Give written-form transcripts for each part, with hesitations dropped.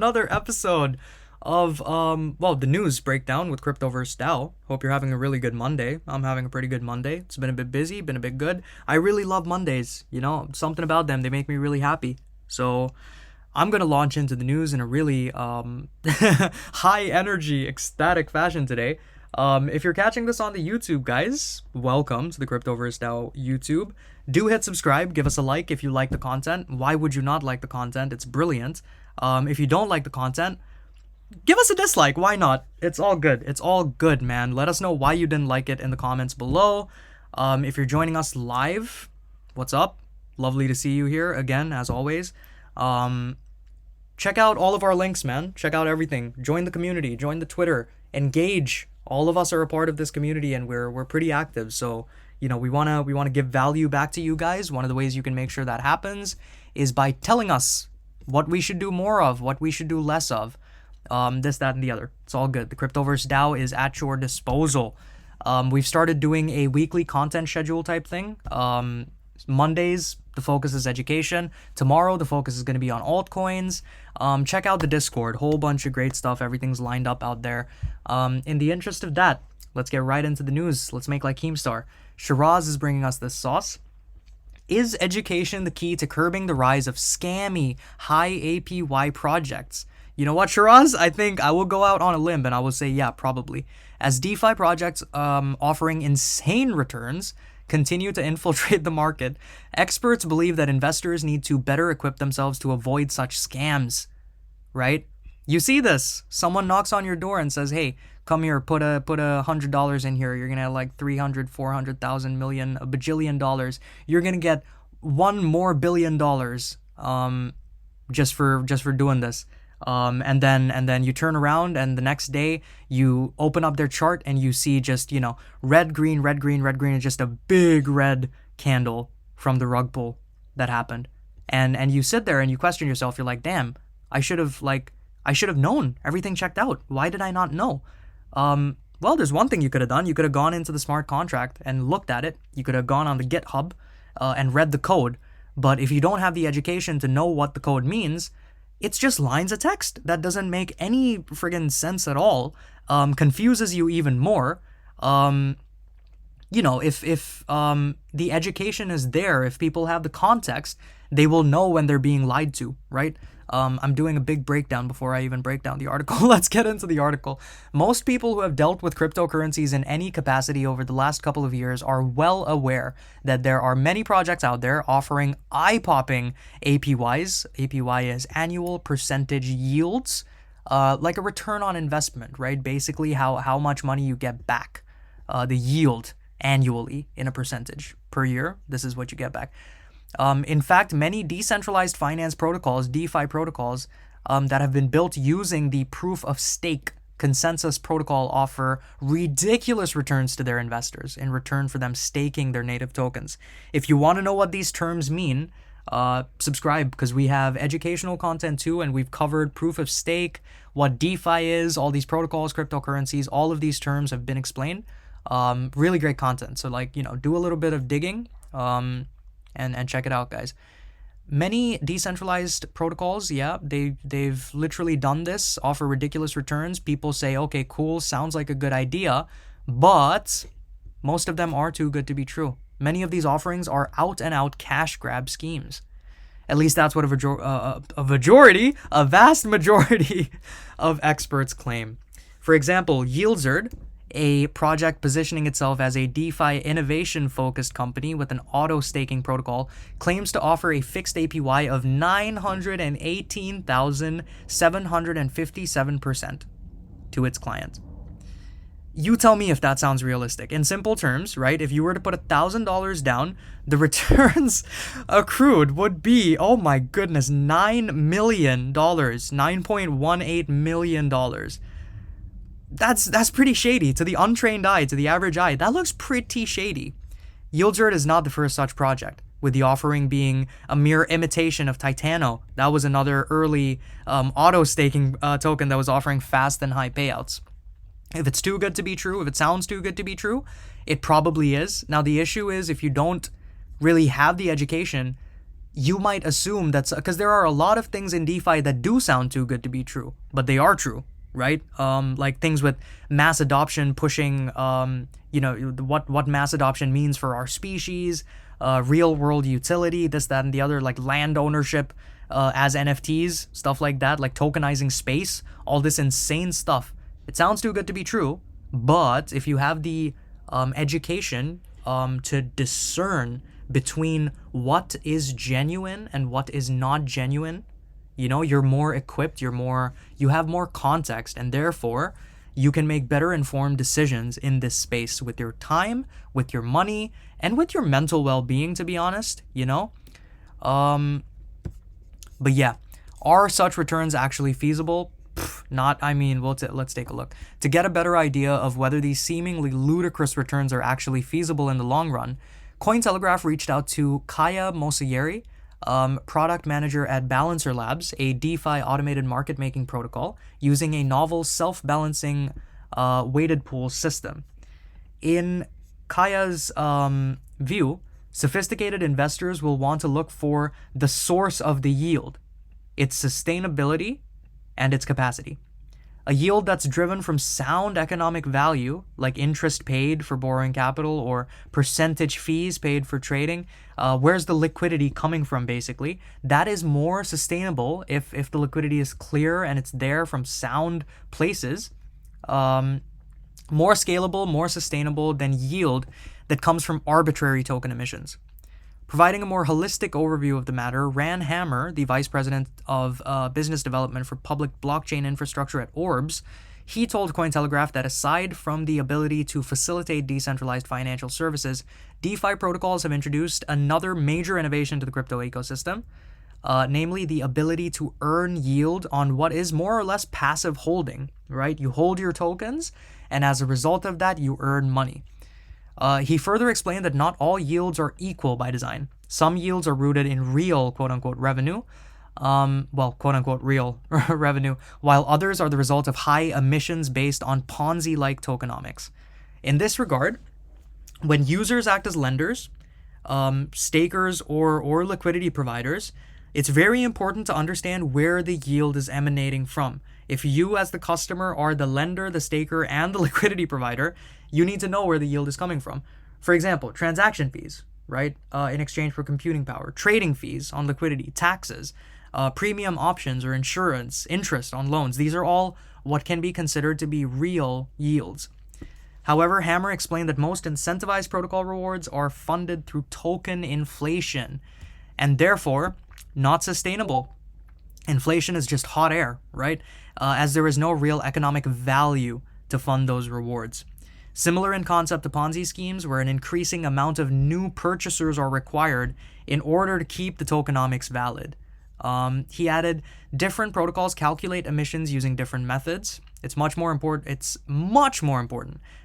another episode of the news breakdown with Cryptoverse DAO. Hope you're having a really good Monday. I'm having a pretty good Monday. It's been a bit busy, been a bit good. I really love Mondays, something about them, they make me really happy. So I'm going to launch into the news in a really high energy, ecstatic fashion today. If you're catching this on the YouTube, guys, welcome to the Cryptoverse DAO YouTube. Do hit subscribe, give us a like if you like the content. Why would you not like the content? It's brilliant. If you don't like the content, give us a dislike. Why not? It's all good. It's all good, man. Let us know why you didn't like it in the comments below. If you're joining us live, what's up? Lovely to see you here again, as always. Check out all of our links, man. Check out everything. Join the community. Join the Twitter. Engage. All of us are a part of this community, and we're pretty active. So, we wanna give value back to you guys. One of the ways you can make sure that happens is by telling us what we should do more of, what we should do less of. This, that, and the other. It's all good. The Cryptoverse DAO is at your disposal. We've started doing a weekly content schedule type thing. Mondays, the focus is education. Tomorrow, the focus is going to be on altcoins. Check out the Discord. Whole bunch of great stuff. Everything's lined up out there. In the interest of that, let's get right into the news. Let's make like Keemstar. Shiraz is bringing us this sauce. Is education the key to curbing the rise of scammy, high APY projects? You know what, Shiraz? I think I will go out on a limb and I will say, yeah, probably. As DeFi projects offering insane returns continue to infiltrate the market, experts believe that investors need to better equip themselves to avoid such scams, right? You see this. Someone knocks on your door and says, hey, come here, put $100 in here. You're going to have like 300, 400,000 million, a bajillion dollars. You're going to get $1 more billion just for doing this. And then you turn around and the next day you open up their chart and you see just, red, green, red, green, red, green, and just a big red candle from the rug pull that happened. And you sit there and you question yourself. You're like, damn, I should have known. Everything checked out. Why did I not know? Well, there's one thing you could have done. You could have gone into the smart contract and looked at it. You could have gone on the GitHub and read the code. But if you don't have the education to know what the code means, it's just lines of text that doesn't make any friggin' sense at all. Confuses you even more. If the education is there, if people have the context, they will know when they're being lied to, right? I'm doing a big breakdown before I even break down the article. Let's get into the article. Most people who have dealt with cryptocurrencies in any capacity over the last couple of years are well aware that there are many projects out there offering eye-popping APYs. APY is annual percentage yields, like a return on investment, right? Basically how much money you get back, the yield annually in a percentage per year. This is what you get back. In fact, many decentralized finance protocols, DeFi protocols, that have been built using the proof of stake consensus protocol offer ridiculous returns to their investors in return for them staking their native tokens. If you want to know what these terms mean, subscribe, because we have educational content too, and we've covered proof of stake, what DeFi is, all these protocols, cryptocurrencies, all of these terms have been explained. Really great content. So do a little bit of digging. And check it out, guys. Many decentralized protocols, yeah, they've literally done this, offer ridiculous returns. People say, okay, cool, sounds like a good idea, but most of them are too good to be true. Many of these offerings are out-and-out cash grab schemes. At least that's what a vast majority of experts claim. For example, Yields, a project positioning itself as a DeFi innovation-focused company with an auto-staking protocol, claims to offer a fixed APY of 918,757% to its clients. You tell me if that sounds realistic. In simple terms, right, if you were to put $1,000 down, the returns accrued would be, oh my goodness, $9 million, $9.18 million. That's pretty shady. To the untrained eye, to the average eye, that looks pretty shady. Yields is not the first such project, with the offering being a mere imitation of Titano. That was another early auto-staking token that was offering fast and high payouts. If it's too good to be true, if it sounds too good to be true, it probably is. Now, the issue is if you don't really have the education, you might assume that's because there are a lot of things in DeFi that do sound too good to be true, but they are true, right? Like things with mass adoption pushing, what mass adoption means for our species, real world utility, this, that, and the other, like land ownership as NFTs, stuff like that, like tokenizing space, all this insane stuff. It sounds too good to be true, but if you have the education to discern between what is genuine and what is not genuine, you're more equipped, you have more context, and therefore you can make better informed decisions in this space with your time, with your money, and with your mental well-being, to be honest, But yeah, are such returns actually feasible? Let's take a look. To get a better idea of whether these seemingly ludicrous returns are actually feasible in the long run, Cointelegraph reached out to Kaya Mossieri, product manager at Balancer Labs, a DeFi automated market making protocol using a novel self-balancing weighted pool system. In Kaya's view, sophisticated investors will want to look for the source of the yield, its sustainability, and its capacity. A yield that's driven from sound economic value, like interest paid for borrowing capital or percentage fees paid for trading. Where's the liquidity coming from, basically? That is more sustainable if the liquidity is clear and it's there from sound places. More scalable, more sustainable than yield that comes from arbitrary token emissions. Providing a more holistic overview of the matter, Ran Hammer, the vice president of business development for public blockchain infrastructure at Orbs, he told Cointelegraph that aside from the ability to facilitate decentralized financial services, DeFi protocols have introduced another major innovation to the crypto ecosystem, namely the ability to earn yield on what is more or less passive holding, right? You hold your tokens, and as a result of that, you earn money. He further explained that not all yields are equal by design. Some yields are rooted in real, quote-unquote, revenue, quote-unquote, real revenue, while others are the result of high emissions based on Ponzi-like tokenomics. In this regard, when users act as lenders, stakers, or liquidity providers, it's very important to understand where the yield is emanating from. If you as the customer are the lender, the staker, and the liquidity provider, you need to know where the yield is coming from. For example, transaction fees, right, in exchange for computing power, trading fees on liquidity, taxes, premium options or insurance, interest on loans. These are all what can be considered to be real yields. However, Hammer explained that most incentivized protocol rewards are funded through token inflation and therefore not sustainable. Inflation is just hot air, right? As there is no real economic value to fund those rewards. Similar in concept to Ponzi schemes, where an increasing amount of new purchasers are required in order to keep the tokenomics valid. He added, different protocols calculate emissions using different methods. It's much more important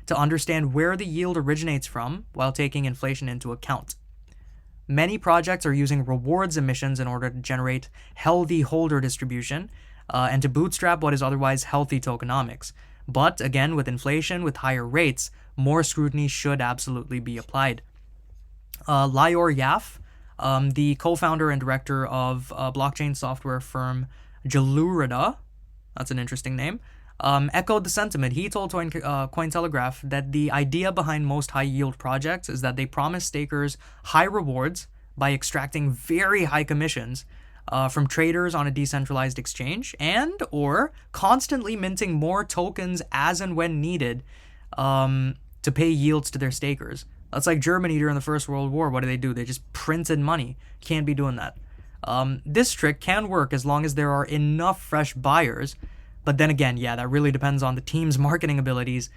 to understand where the yield originates from while taking inflation into account. Many projects are using rewards emissions in order to generate healthy holder distribution and to bootstrap what is otherwise healthy tokenomics. But again, with inflation, with higher rates, more scrutiny should absolutely be applied. Lior Yaf, the co-founder and director of blockchain software firm Jalurida, that's an interesting name, echoed the sentiment. He told Cointelegraph that the idea behind most high-yield projects is that they promise stakers high rewards by extracting very high commissions from traders on a decentralized exchange and or constantly minting more tokens as and when needed to pay yields to their stakers. That's like Germany during the First World War. What do? They just printed money. Can't be doing that. This trick can work as long as there are enough fresh buyers. But then again, yeah, that really depends on the team's marketing abilities.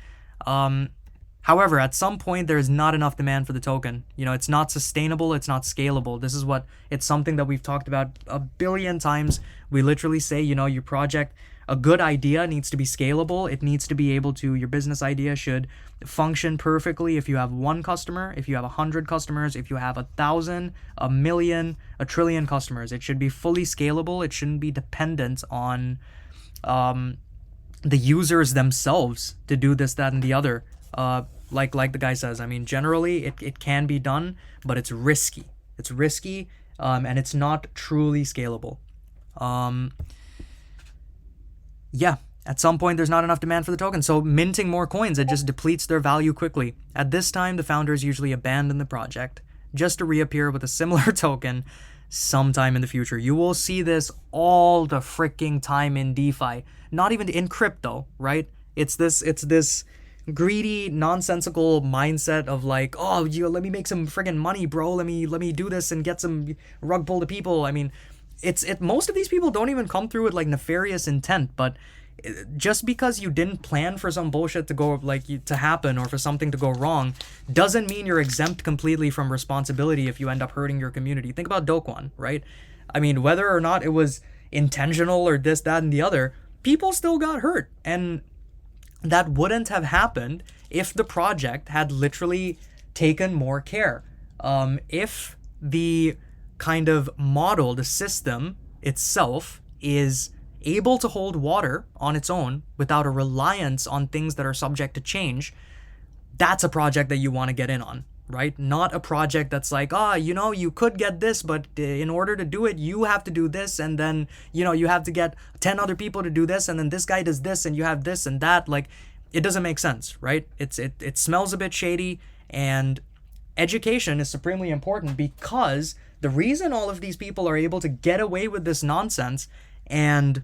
However, at some point, there is not enough demand for the token. It's not sustainable. It's not scalable. It's something that we've talked about a billion times. We literally say, your project, a good idea needs to be scalable. It needs to be able to, your business idea should function perfectly if you have one customer, if you have 100 customers, if you have 1,000, 1,000,000, 1,000,000,000,000 customers. It should be fully scalable. It shouldn't be dependent on the users themselves to do this, that, and the other. Like the guy says, generally it can be done, but it's risky. It's risky. and it's not truly scalable. Yeah, at some point there's not enough demand for the token, so minting more coins, it just depletes their value quickly. At this time, the founders usually abandon the project, just to reappear with a similar token sometime in the future. You will see this all the freaking time in DeFi, not even in crypto, right? It's this greedy, nonsensical mindset of like, oh, let me make some friggin' money, bro. Let me do this and get some rug pull to people. I mean, most of these people don't even come through with like nefarious intent, but just because you didn't plan for some bullshit to go to happen or for something to go wrong doesn't mean you're exempt completely from responsibility if you end up hurting your community. Think about Dokwon, right? I mean, whether or not it was intentional or this, that, and the other, people still got hurt, and that wouldn't have happened if the project had literally taken more care. If the kind of model, the system itself is able to hold water on its own without a reliance on things that are subject to change, that's a project that you want to get in on, right? Not a project that's like, you could get this, but in order to do it, you have to do this, and then, you have to get 10 other people to do this, and then this guy does this, and you have this and that. Like, it doesn't make sense, right? It smells a bit shady, and education is supremely important, because the reason all of these people are able to get away with this nonsense and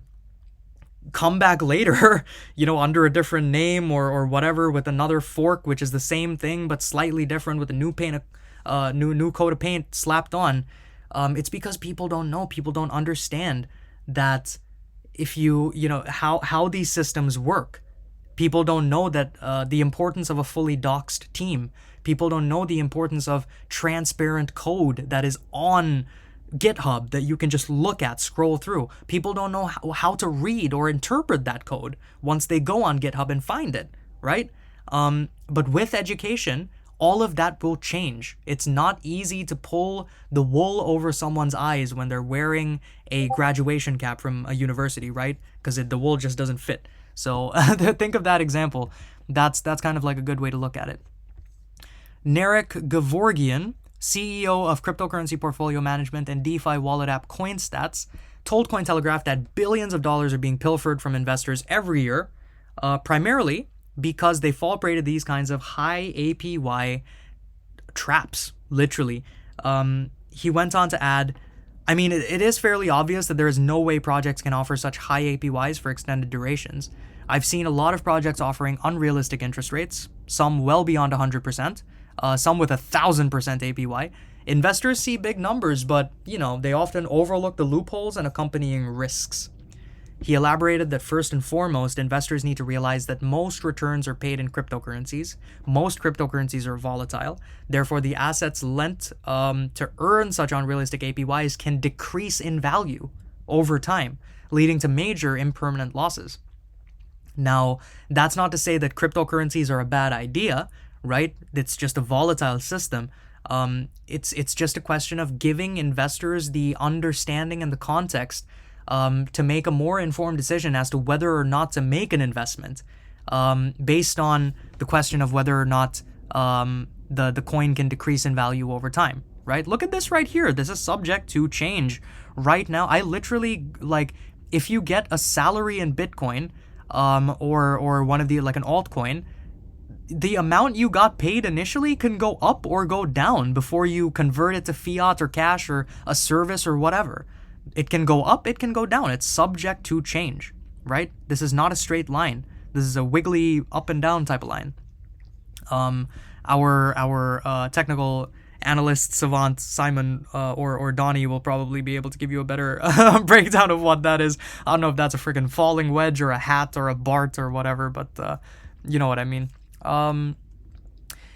come back later, under a different name or whatever, with another fork, which is the same thing but slightly different, with a new paint, new coat of paint slapped on. It's because people don't know, people don't understand that if how these systems work. People don't know that the importance of a fully doxed team. People don't know the importance of transparent code that is on GitHub that you can just look at, scroll through. People don't know how to read or interpret that code once they go on GitHub and find it, right? But with education, all of that will change. It's not easy to pull the wool over someone's eyes when they're wearing a graduation cap from a university, right? Because the wool just doesn't fit. So think of that example. That's kind of like a good way to look at it. Narek Gevorgian, CEO of cryptocurrency portfolio management and DeFi wallet app CoinStats, told Cointelegraph that billions of dollars are being pilfered from investors every year, primarily because they fall prey to these kinds of high APY traps, literally. He went on to add, I mean, it is fairly obvious that there is no way projects can offer such high APYs for extended durations. I've seen a lot of projects offering unrealistic interest rates, some well beyond 100%, some with 1,000% APY. Investors see big numbers, but, they often overlook the loopholes and accompanying risks. He elaborated that first and foremost, investors need to realize that most returns are paid in cryptocurrencies. Most cryptocurrencies are volatile. Therefore, the assets lent to earn such unrealistic APYs can decrease in value over time, leading to major impermanent losses. Now, that's not to say that cryptocurrencies are a bad idea, right? It's just a volatile system. It's just a question of giving investors the understanding and the context to make a more informed decision as to whether or not to make an investment, based on the question of whether or not the coin can decrease in value over time, right? Look at this right here. This is subject to change right now. I literally, if you get a salary in Bitcoin, or one of the, like an altcoin, the amount you got paid initially can go up or go down before you convert it to fiat or cash or a service or whatever. It can go up, it can go down. It's subject to change, right? This is not a straight line. This is a wiggly up and down type of line. Our technical analyst savant Simon or Donnie will probably be able to give you a better breakdown of what that is. I don't know if that's a freaking falling wedge or a hat or a Bart or whatever, but you know what I mean.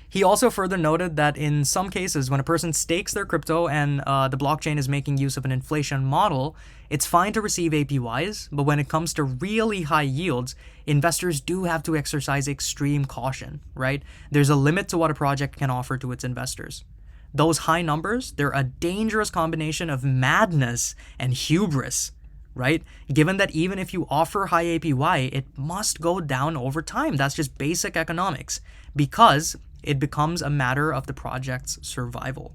He also further noted that in some cases, when a person stakes their crypto and the blockchain is making use of an inflation model, it's fine to receive APYs, but when it comes to really high yields, investors do have to exercise extreme caution, right? There's a limit to what a project can offer to its investors. Those high numbers, they're a dangerous combination of madness and hubris, right? Given that even if you offer high APY, it must go down over time. That's just basic economics, because it becomes a matter of the project's survival.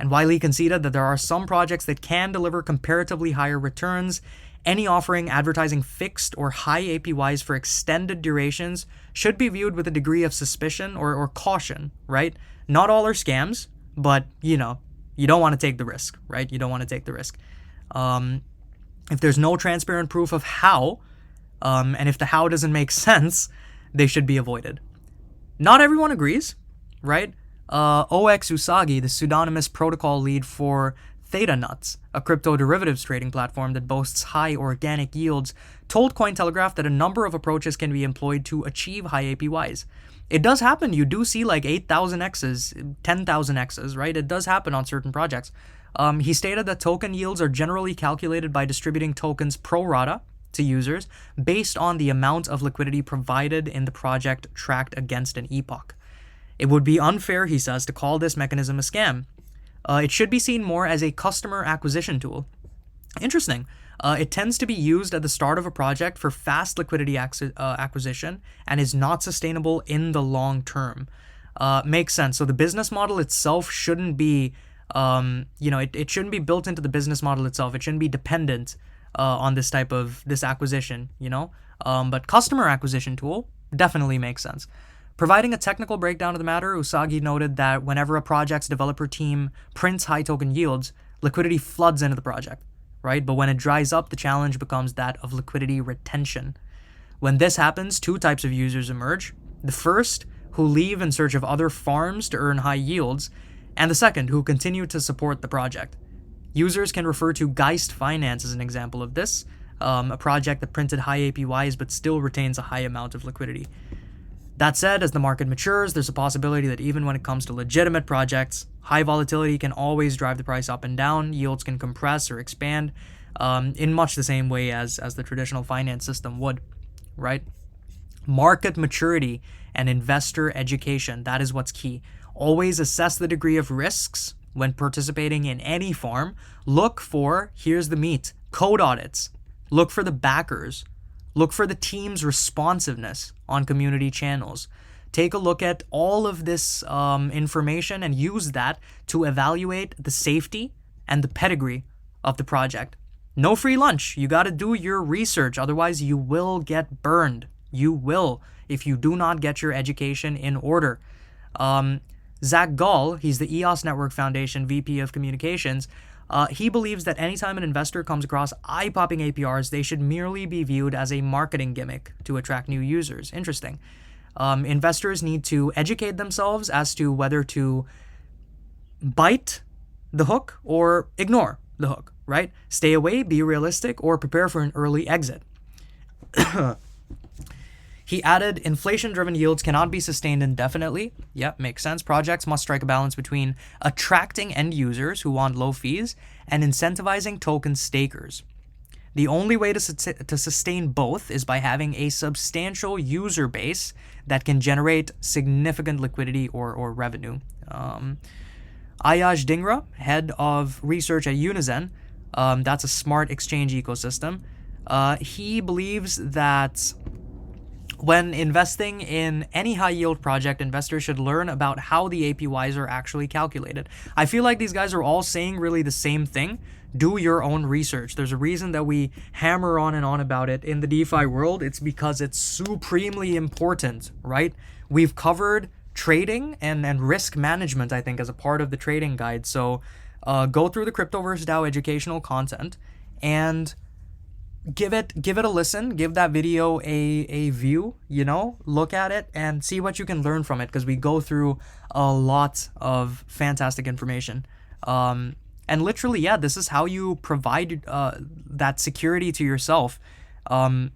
And Wiley conceded that there are some projects that can deliver comparatively higher returns. Any offering advertising fixed or high APYs for extended durations should be viewed with a degree of suspicion or caution, right? Not all are scams, but, you don't want to take the risk, right? You don't want to take the risk. If there's no transparent proof of how, and if the how doesn't make sense, they should be avoided. Not everyone agrees, right? OX Usagi, the pseudonymous protocol lead for Theta Nuts, a crypto derivatives trading platform that boasts high organic yields, told Cointelegraph that a number of approaches can be employed to achieve high APYs. It does happen. You do see like 8,000 X's, 10,000 X's, right? It does happen on certain projects. He stated that token yields are generally calculated by distributing tokens pro rata to users based on the amount of liquidity provided in the project tracked against an epoch. It would be unfair, he says, to call this mechanism a scam. It should be seen more as a customer acquisition tool. Interesting. It tends to be used at the start of a project for fast liquidity acquisition and is not sustainable in the long term. Makes sense. So the business model itself shouldn't be, it shouldn't be built into the business model itself. It shouldn't be dependent on this type of acquisition, but customer acquisition tool definitely makes sense. Providing a technical breakdown of the matter, Usagi noted that whenever a project's developer team prints high token yields, liquidity floods into the project, right? But when it dries up, the challenge becomes that of liquidity retention. When this happens, two types of users emerge. The first, who leave in search of other farms to earn high yields, and the second, who continue to support the project. Users can refer to Geist Finance as an example of this, a project that printed high APYs but still retains a high amount of liquidity. That said, as the market matures, there's a possibility that even when it comes to legitimate projects, high volatility can always drive the price up and down, yields can compress or expand, in much the same way as the traditional finance system would, right? Market maturity and investor education, that is what's key. Always assess the degree of risks when participating in any farm. Look for, here's the meat, code audits. Look for the backers. Look for the team's responsiveness on community channels. Take a look at all of this information and use that to evaluate the safety and the pedigree of the project. No free lunch. You got to do your research. Otherwise, you will get burned. You will if you do not get your education in order. Zach Gall, he's the EOS Network Foundation VP of Communications. He believes that anytime an investor comes across eye-popping APRs, they should merely be viewed as a marketing gimmick to attract new users. Interesting. Investors need to educate themselves as to whether to bite the hook or ignore the hook, right? Stay away, be realistic, or prepare for an early exit. He added, inflation-driven yields cannot be sustained indefinitely. Yep, makes sense. Projects must strike a balance between attracting end users who want low fees and incentivizing token stakers. The only way to sustain both is by having a substantial user base that can generate significant liquidity or revenue. Ayaj Dingra, head of research at Unizen, that's a smart exchange ecosystem. He believes that when investing in any high-yield project, investors should learn about how the APYs are actually calculated. I feel like these guys are all saying really the same thing. Do your own research. There's a reason that we hammer on and on about it in the DeFi world. It's because it's supremely important, right? We've covered trading and risk management, I think, as a part of the trading guide. So go through the Cryptoverse DAO educational content and give it a listen, give that video a view, look at it and see what you can learn from it, because we go through a lot of fantastic information. And literally, this is how you provide that security to yourself, to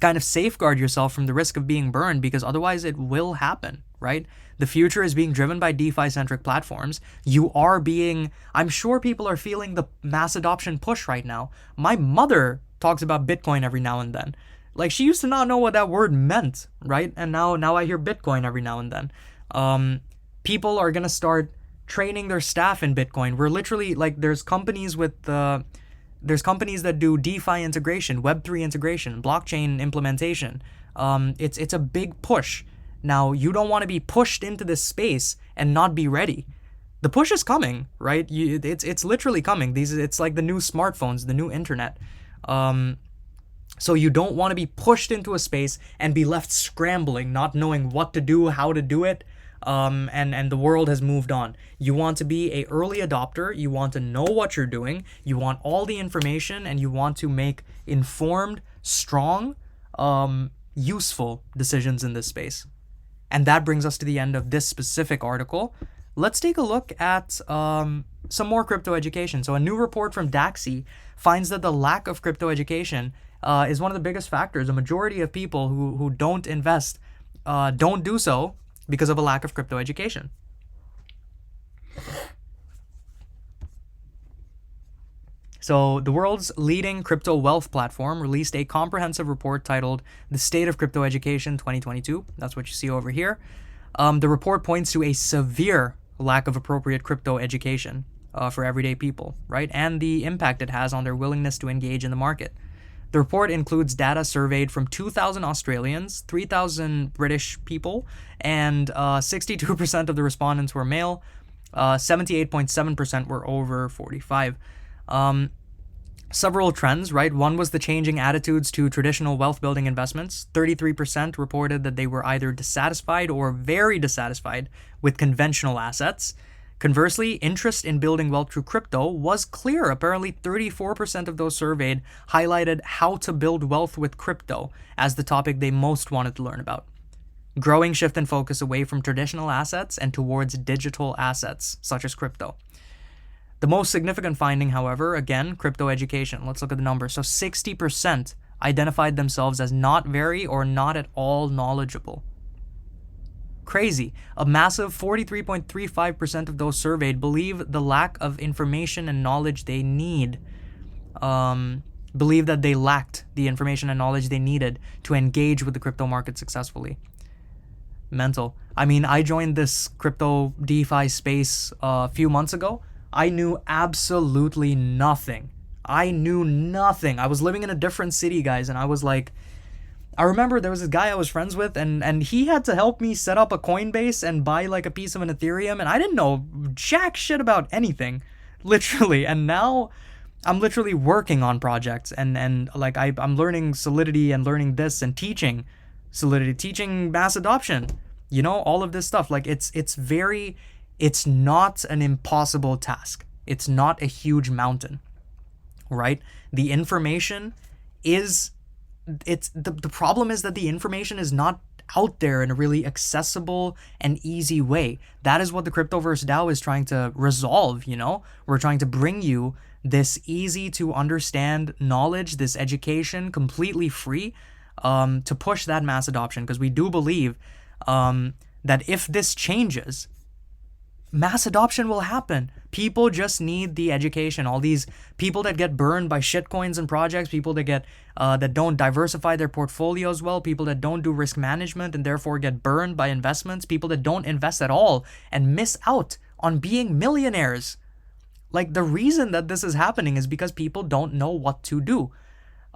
kind of safeguard yourself from the risk of being burned, because otherwise it will happen, right? The future is being driven by DeFi-centric platforms. I'm sure people are feeling the mass adoption push right now. My mother talks about Bitcoin every now and then. Like, she used to not know what that word meant, right? And now I hear Bitcoin every now and then. People are going to start training their staff in Bitcoin. We're literally, like, there's companies that do DeFi integration, Web3 integration, blockchain implementation. It's a big push. Now, you don't want to be pushed into this space and not be ready. The push is coming, right? It's literally coming. It's like the new smartphones, the new internet. So you don't want to be pushed into a space and be left scrambling, not knowing what to do, how to do it, and the world has moved on. You want to be a early adopter. You want to know what you're doing. You want all the information, and you want to make informed, strong, useful decisions in this space. And that brings us to the end of this specific article. Let's take a look at some more crypto education. So a new report from DAXI finds that the lack of crypto education is one of the biggest factors. A majority of people who don't invest don't do so because of a lack of crypto education. So the world's leading crypto wealth platform released a comprehensive report titled The State of Crypto Education 2022. That's what you see over here. The report points to a severe lack of appropriate crypto education for everyday people, right? And the impact it has on their willingness to engage in the market. The report includes data surveyed from 2,000 Australians, 3,000 British people, and 62% of the respondents were male. 78.7% were over 45. Several trends, right? One was the changing attitudes to traditional wealth building investments. 33% reported that they were either dissatisfied or very dissatisfied with conventional assets. Conversely, interest in building wealth through crypto was clear. Apparently, 34% of those surveyed highlighted how to build wealth with crypto as the topic they most wanted to learn about. Growing shift in focus away from traditional assets and towards digital assets, such as crypto. The most significant finding, however, again, crypto education. Let's look at the numbers. So 60% identified themselves as not very or not at all knowledgeable. Crazy. A massive 43.35% of those surveyed believe the lack of information and knowledge they need, believe that they lacked the information and knowledge they needed to engage with the crypto market successfully. Mental. I mean, I joined this crypto DeFi space a few months ago. I knew absolutely nothing. I knew nothing. I was living in a different city, guys, and I was like, I remember there was this guy I was friends with, and he had to help me set up a Coinbase and buy like a piece of an Ethereum, and I didn't know jack shit about anything, literally. And now I'm literally working on projects, and like I'm learning Solidity and learning this and teaching Solidity, teaching mass adoption, you know, all of this stuff. Like it's not an impossible task. It's not a huge mountain, right? The information is, the problem is that the information is not out there in a really accessible and easy way. That is what the Cryptoverse DAO is trying to resolve, you know? We're trying to bring you this easy to understand knowledge, this education, completely free, to push that mass adoption, because we do believe that if this changes, mass adoption will happen. People just need the education. All these people that get burned by shitcoins and projects, people that get that don't diversify their portfolios well, people that don't do risk management and therefore get burned by investments, people that don't invest at all and miss out on being millionaires. Like, the reason that this is happening is because people don't know what to do.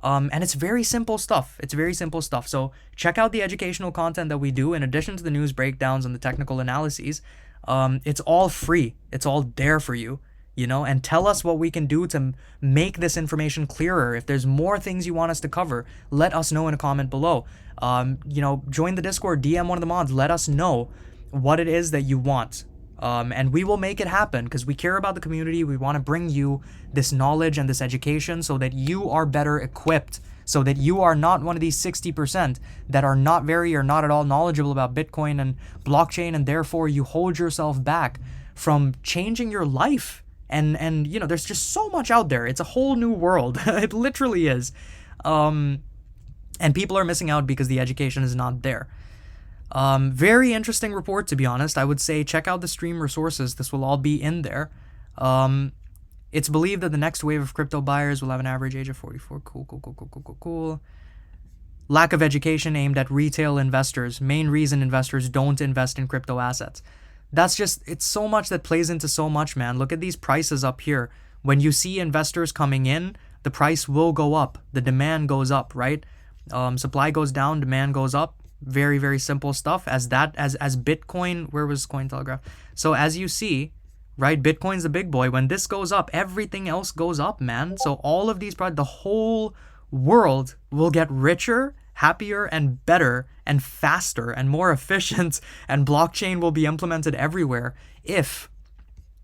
And it's very simple stuff. It's very simple stuff. So check out the educational content that we do in addition to the news breakdowns and the technical analyses. It's all free. It's all there for you, you know, and tell us what we can do to make this information clearer. If there's more things you want us to cover, let us know in a comment below. You know, join the Discord, DM one of the mods, let us know what it is that you want. And we will make it happen because we care about the community. We want to bring you this knowledge and this education so that you are better equipped, so that you are not one of these 60% that are not very or not at all knowledgeable about Bitcoin and blockchain, and therefore you hold yourself back from changing your life. And you know, there's just so much out there. It's a whole new world. It literally is. And people are missing out because the education is not there. Very interesting report, to be honest. I would say check out the stream resources. This will all be in there. It's believed that the next wave of crypto buyers will have an average age of 44. Cool. Lack of education aimed at retail investors. Main reason investors don't invest in crypto assets. That's just, it's so much that plays into so much, man. Look at these prices up here. When you see investors coming in, the price will go up. The demand goes up, right? Supply goes down, demand goes up. Very simple stuff. As Bitcoin, where was Cointelegraph? So as you see, right? Bitcoin's the big boy. When this goes up, everything else goes up, man. So all of these products, the whole world will get richer, happier, and better, and faster, and more efficient, and blockchain will be implemented everywhere if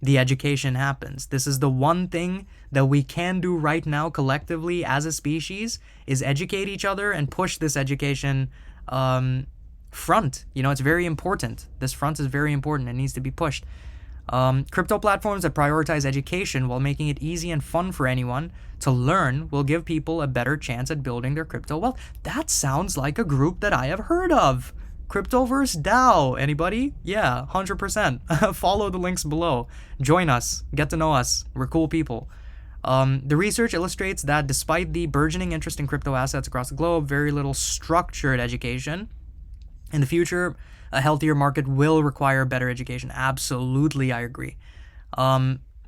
the education happens. This is the one thing that we can do right now collectively as a species, is educate each other and push this education front. You know, it's very important. This front is very important. It needs to be pushed. Crypto platforms that prioritize education while making it easy and fun for anyone to learn will give people a better chance at building their crypto wealth. That sounds like a group that I have heard of. Cryptoverse DAO. Anybody? Yeah, 100%. Follow the links below. Join us. Get to know us. We're cool people. The research illustrates that despite the burgeoning interest in crypto assets across the globe, very little structured education. In the future, a healthier market will require better education. Absolutely, I agree.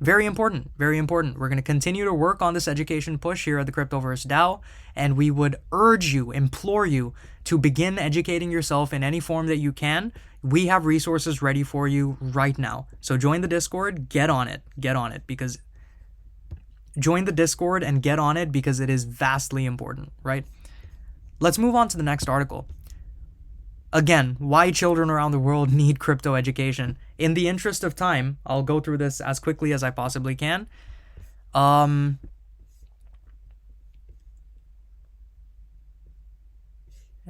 Very important, very important. We're going to continue to work on this education push here at the Cryptoverse DAO, and we would urge you, implore you, to begin educating yourself in any form that you can. We have resources ready for you right now. So join the Discord, get on it, because join the Discord and get on it because it is vastly important, right? Let's move on to the next article. Again, why children around the world need crypto education. In the interest of time, I'll go through this as quickly as I possibly can.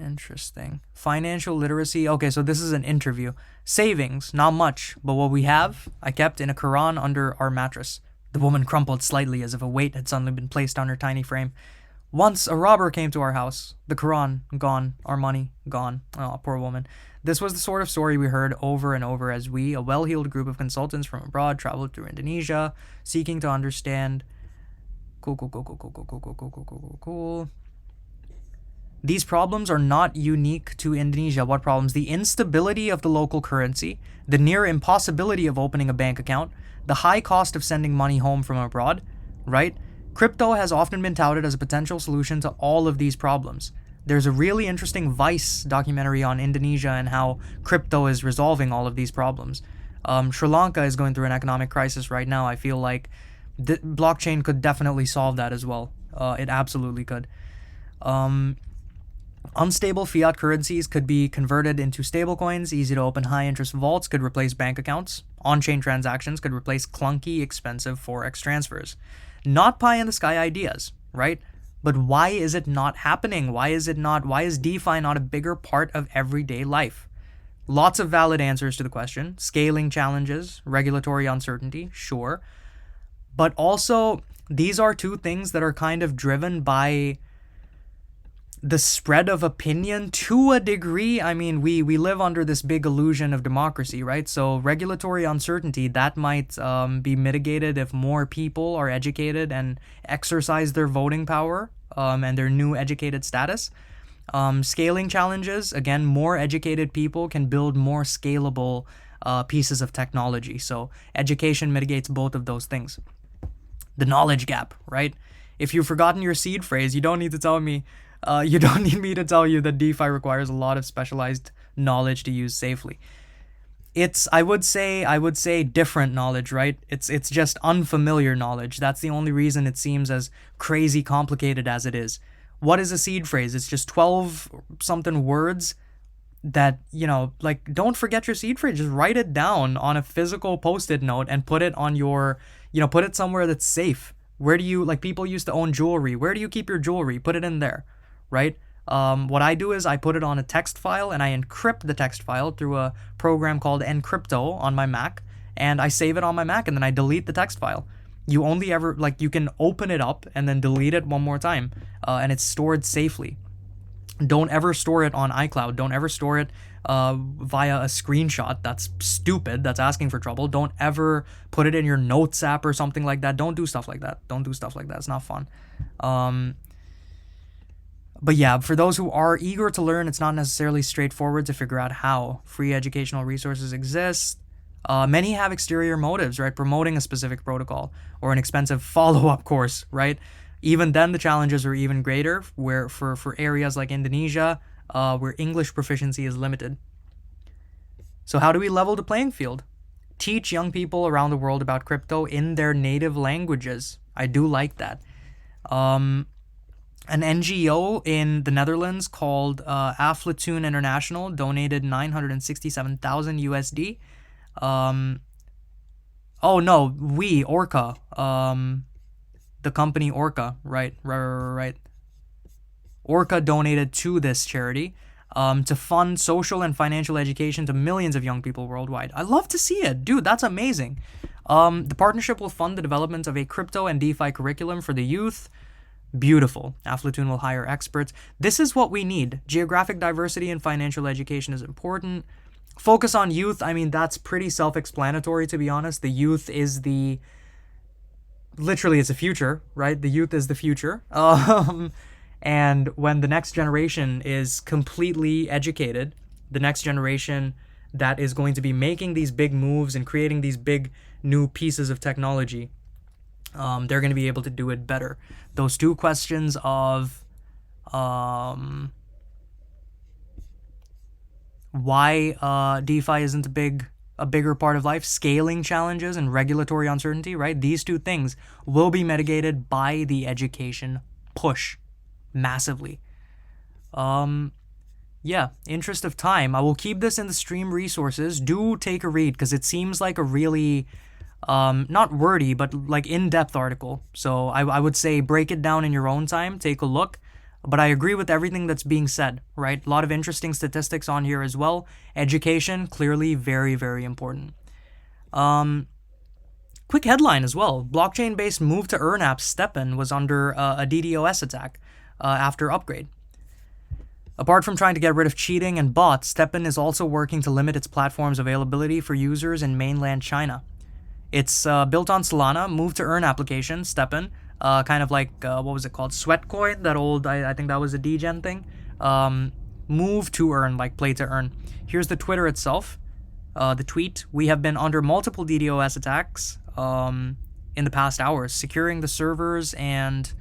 Interesting. Financial literacy. Okay, so this is an interview. Savings, not much, but what we have, I kept in a Quran under our mattress. The woman crumpled slightly as if a weight had suddenly been placed on her tiny frame. Once a robber came to our house. The Quran, gone. Our money, gone. Oh, poor woman. This was the sort of story we heard over and over as we, a well-heeled group of consultants from abroad, traveled through Indonesia, seeking to understand. Cool. These problems are not unique to Indonesia. What problems? The instability of the local currency, the near impossibility of opening a bank account, the high cost of sending money home from abroad, right? Crypto has often been touted as a potential solution to all of these problems. There's a really interesting Vice documentary on Indonesia and how crypto is resolving all of these problems. Sri Lanka is going through an economic crisis right now. I feel like the blockchain could definitely solve that as well. It absolutely could. Unstable fiat currencies could be converted into stablecoins. Easy to open high-interest vaults could replace bank accounts. On-chain transactions could replace clunky, expensive forex transfers. Not pie-in-the-sky ideas, right? But why is it not happening? Why is DeFi not a bigger part of everyday life? Lots of valid answers to the question. Scaling challenges, regulatory uncertainty, sure. But also, these are two things that are kind of driven by the spread of opinion to a degree. I mean, we live under this big illusion of democracy, right? So regulatory uncertainty, that might be mitigated if more people are educated and exercise their voting power and their new educated status. Scaling challenges, again, more educated people can build more scalable pieces of technology. So education mitigates both of those things. The knowledge gap, right? If you've forgotten your seed phrase, you don't need to tell me. You don't need me to tell you that DeFi requires a lot of specialized knowledge to use safely. I would say different knowledge, right? It's just unfamiliar knowledge. That's the only reason it seems as crazy complicated as it is. What is a seed phrase? It's just 12 something words that, like, don't forget your seed phrase. Just write it down on a physical Post-it note and put it on your, put it somewhere that's safe. Where do you, like, people used to own jewelry. Where do you keep your jewelry? Put it in there. Right? What I do is I put it on a text file and I encrypt the text file through a program called Encrypto on my Mac, and I save it on my Mac and then I delete the text file. You only ever, you can open it up and then delete it one more time, and it's stored safely. Don't ever store it on iCloud. Don't ever store it via a screenshot. That's stupid. That's asking for trouble. Don't ever put it in your Notes app or something like that. Don't do stuff like that. It's not fun. But yeah, for those who are eager to learn, it's not necessarily straightforward to figure out how. Free educational resources exist. Many have exterior motives, right? Promoting a specific protocol or an expensive follow-up course, right? Even then, the challenges are even greater where for areas like Indonesia, where English proficiency is limited. So how do we level the playing field? Teach young people around the world about crypto in their native languages. I do like that. An NGO in the Netherlands called Aflatoon International donated 967,000 USD. Oh no, Orca. The company Orca, right. Orca donated to this charity to fund social and financial education to millions of young people worldwide. I love to see it. Dude, that's amazing. The partnership will fund the development of a crypto and DeFi curriculum for the youth. Beautiful. Aflatoon will hire experts. This is what we need. Geographic diversity in financial education is important. Focus on youth. I mean, that's pretty self-explanatory, to be honest. The youth is literally, it's the future, right? The youth is the future. And when the next generation is completely educated, the next generation that is going to be making these big moves and creating these big new pieces of technology, they're going to be able to do it better. Those two questions of why DeFi isn't a bigger part of life, scaling challenges and regulatory uncertainty, right? These two things will be mitigated by the education push massively. Yeah, interest of time, I will keep this in the stream resources. Do take a read, because it seems like a really not wordy, but like in-depth article. So I would say break it down in your own time, take a look. But I agree with everything that's being said, right? A lot of interesting statistics on here as well. Education, clearly very, very important. Quick headline as well. Blockchain-based move to earn app STEPN was under a DDoS attack after upgrade. Apart from trying to get rid of cheating and bots, STEPN is also working to limit its platform's availability for users in mainland China. It's built on Solana, move to earn application, STEPN, kind of like, what was it called? Sweatcoin, that old, I think that was a degen thing. Move to earn, like play to earn. Here's the Twitter itself, the tweet. We have been under multiple DDoS attacks in the past hours, securing the servers and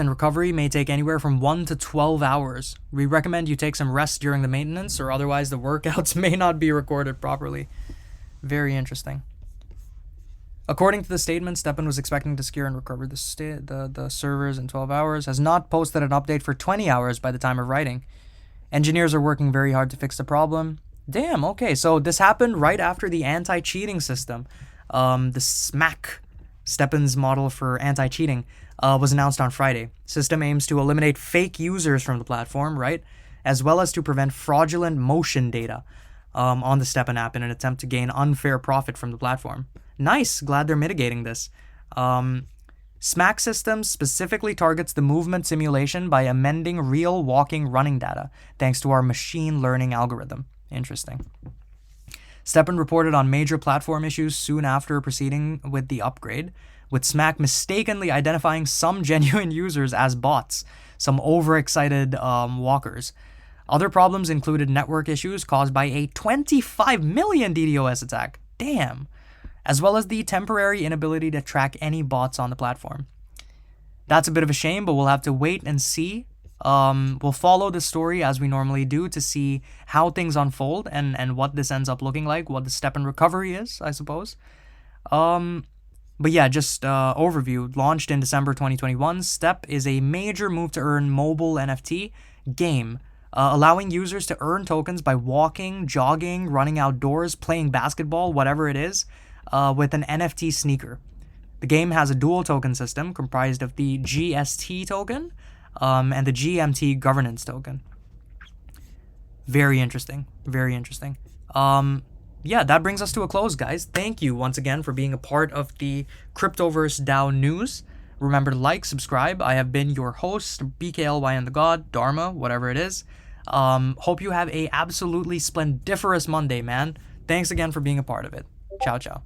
recovery may take anywhere from 1 to 12 hours. We recommend you take some rest during the maintenance, or otherwise the workouts may not be recorded properly. Very interesting. According to the statement, STEPN was expecting to secure and recover the servers in 12 hours, has not posted an update for 20 hours by the time of writing. Engineers are working very hard to fix the problem. Damn, okay, so this happened right after the anti-cheating system. The SMAC, STEPN's model for anti-cheating, was announced on Friday. System aims to eliminate fake users from the platform, right? As well as to prevent fraudulent motion data on the STEPN app in an attempt to gain unfair profit from the platform. Nice, glad they're mitigating this. SMAC system specifically targets the movement simulation by amending real walking running data, thanks to our machine learning algorithm. Interesting. STEPN reported on major platform issues soon after proceeding with the upgrade, with SMAC mistakenly identifying some genuine users as bots, some overexcited walkers. Other problems included network issues caused by a 25 million DDoS attack. Damn. As well as the temporary inability to track any bots on the platform. That's a bit of a shame, but we'll have to wait and see. We'll follow the story as we normally do to see how things unfold and what this ends up looking like, what the STEPN recovery is, I suppose. But yeah, just overview. Launched in December 2021, STEP is a major move to earn mobile NFT game, allowing users to earn tokens by walking, jogging, running outdoors, playing basketball, whatever it is, with an NFT sneaker. The game has a dual token system comprised of the GST token and the GMT governance token. Very interesting. Very interesting. Yeah, that brings us to a close, guys. Thank you once again for being a part of the Cryptoverse DAO news. Remember to like, subscribe. I have been your host, BKLY and the God, Dharma, whatever it is. Hope you have a absolutely splendiferous Monday, man. Thanks again for being a part of it. Ciao, ciao.